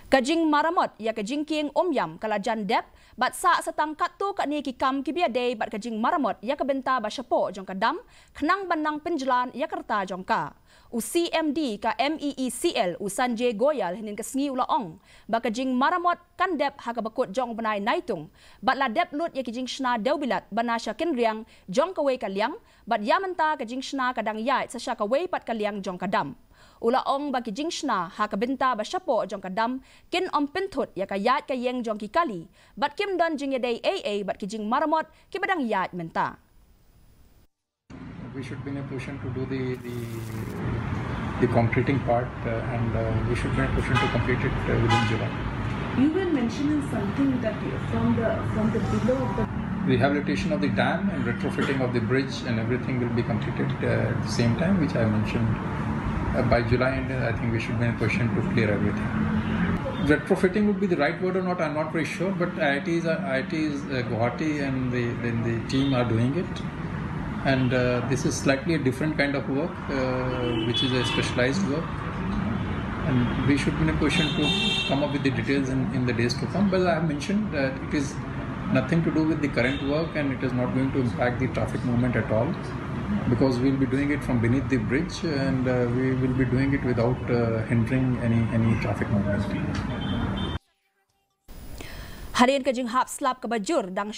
Ka Jingmaramot ya ka Jingkieng Umiam kala jandep bat sa setang katu ka ni kikam kibiade bat ka Jingmaramot ya ka benta ba syapo jong ka dam kenang banang penjelan ya kerta jong ka. CMD ka MEECL Sanjay Goyal hinin kesngi ulaong ba ka Jingmaramot kandep ha ka bakut jong Bnai Naitung bat la dep lut ya ki jing shna deubilat bana sya kinriang jong ka wei kaliang bat ya menta ka jing shna kadang yai sa sya ka wei pat kaliang jong ka dam. Ulaong bagi jingshna ha kabenta ba syapo jong kadam kin om pintut ya ka yat ka yeng jong ki kali bat kim don jing yadai AA bat ki Jingmaramot ki badang yat menta. We should be in a position to do the completing part and we should be in a position to complete it within July. You were mentioning something that from the below of the rehabilitation of the dam and retrofitting of the bridge and everything will be completed at the same time, which I mentioned. By July end, I think we should be in a position to clear everything. Retrofitting would be the right word or not, I'm not very sure, but IIT's Guwahati and the team are doing it. And this is slightly a different kind of work, which is a specialized work. And we should be in a position to come up with the details in the days to come. But I have mentioned that it is nothing to do with the current work and it is not going to impact the traffic movement at all. Because we will be doing it from beneath the bridge and we will be doing it without hindering any traffic movement. Harian ka jing hap slap ka bajur dang